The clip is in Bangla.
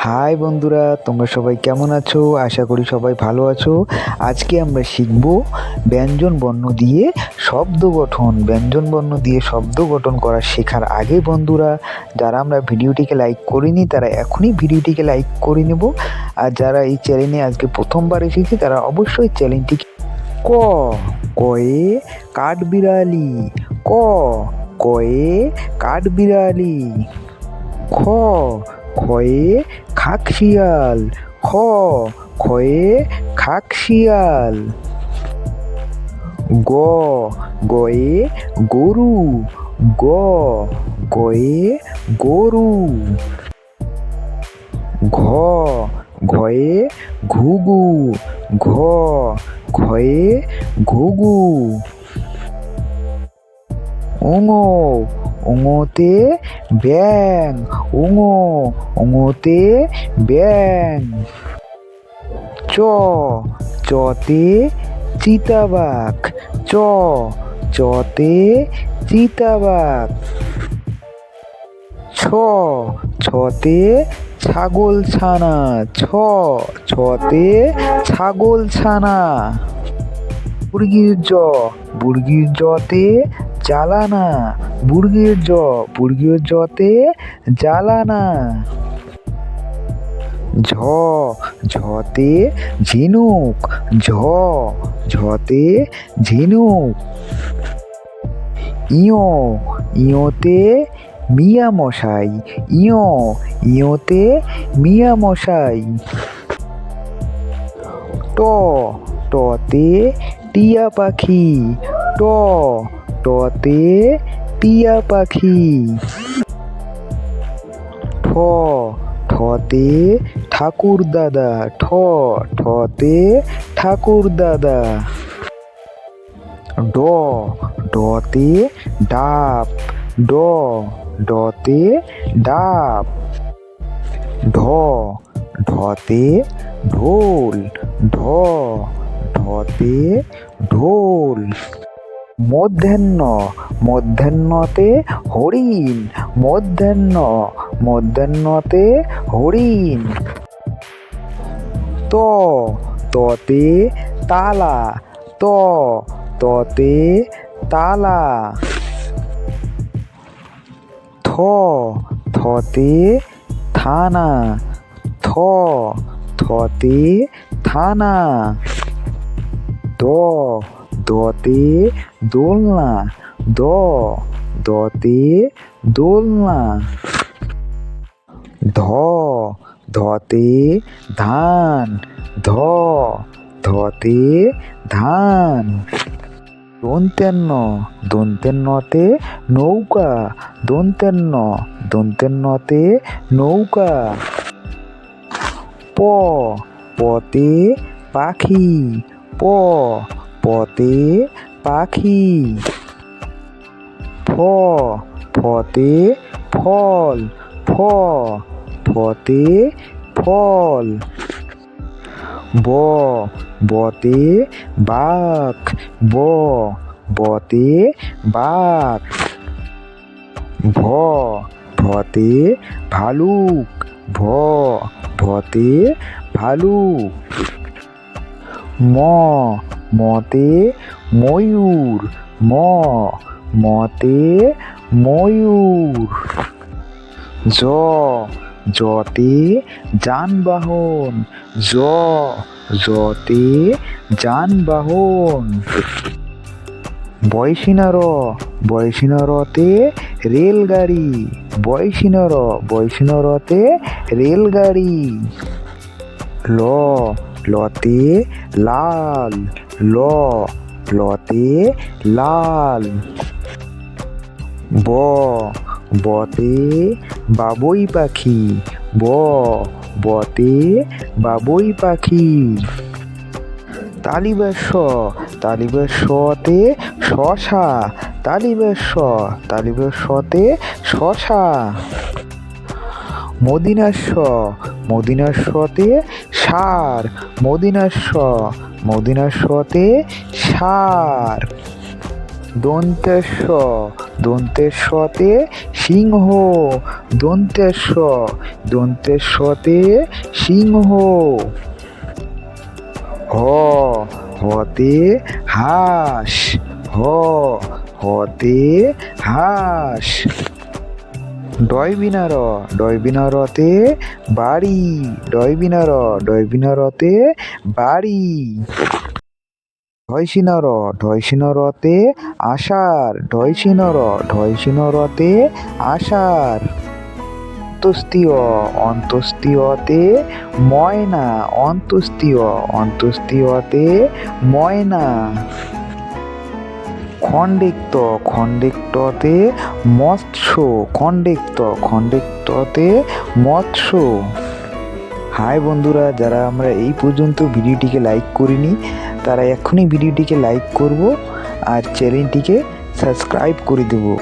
হাই বন্ধুরা, তোমরা সবাই কেমন আছো? আশা করি সবাই ভালো আছো। আজকে আমরা শিখব ব্যঞ্জন বর্ণ দিয়ে শব্দ গঠন। ব্যঞ্জন বর্ণ দিয়ে শব্দ গঠন করা শেখার আগে বন্ধুরা, যারা আমরা ভিডিওটিকে লাইক করিনি তারা এখনই ভিডিওটিকে লাইক করে নেব। আর যারা এই চ্যানেলে আজকে প্রথমবার এসেছে তারা অবশ্যই চ্যানেলটিকে কয়ে কাঠবিড়ালি, কয়ে কাঠবিড়ালি। খয়ে খাকশিয়াল, খয়ে খাকশিয়াল। গয়ে গরু, গয়ে গরু। ঘয়ে ঘুঘু, ঘয়ে ঘুঘু। ওঙোতে ব্যাং, ওঙোতে ব্যাং। চতে চিতাবাঘ, চতে চিতাবাঘ। ছতে ছাগল ছানা, ছতে ছাগল ছানা। বুর্গির জতে জ্বালানা, বুর্গির জতে জ্বালানা। ঝতে ঝিনুক, ঝতে ঝিনুক। ইয়োতে মিয়া মশাই, ইয়োতে মিয়া মশাই। টতে টিয়া পাখি, টতে টিয়া পাখি। ঠতে ঠাকুর দাদা, ঠতে ঠাকুর দাদা। ডতে ডাব, ডতে ডাব। ঢতে ঢোল, ঢতে ঢোল। মধ্যাহ্নতে হরিণ, মধ্যাহ্নতে হরিণ। ততে তালা, ততে তালা। থতে থানা, থতে থানা। দতে দোলনা, দতে দোলনা। ধতে ধান, ধতে ধান। দন্তেন্নতে নৌকা, দন্তেন্নতে নৌকা। পতে পাখি, পতে পাখি। ফতে ফল, ফতে ফল। বতে বাঘ, বতে বাঘ। ভতে ভালুক, ভতে ভালুক। মতে ময়ূর, মতে ময়ূর। জতে যানবাহন, জতে যানবাহন। বয়সিনরতে রেলগাড়ি, বয়সিনরতে রেলগাড়ি। লতে লাল, লতে লাল। বতে বাবুই পাখি, বতে বাবুই পাখি। তালিবেশ্বতে শশা, তালিবেশ্বতে শশা। মদিনাশ্বতে ষাঁড়, মদিনাশ্বতে ষাঁড়। দন্তেশ্বতে সিংহ। দন্তেশ্ব, দন্তেশ্বতে সিংহ। হ, হতে হাঁস। হ, হতে হাঁস। ডয়বিনার, ডয়বিনারতে বাড়ি। ডয়বিনার, ডয়বিনারতে বাড়ি। ঢয়সিনর, ঢয়সিনরতে আষাঢ়। ঢয়সিনর, ঢয়সিনরতে আষাঢ়। অন্ত্যেষ্টিয়, অন্ত্যেষ্টিয়তে ময়না। অন্ত্যেষ্টিয়, অন্ত্যেষ্টিয়তে ময়না। খণ্ডেক্ত, খণ্ডেক্ততে মৎস্য। খণ্ডেক্ত, খণ্ডেক্ততে মৎস্য। হাই বন্ধুরা, যারা আমরা এই পর্যন্ত ভিডিওটিকে লাইক করিনি তারা এখনই ভিডিওটিকে লাইক করব আর চ্যানেলটিকে সাবস্ক্রাইব করে দেবো।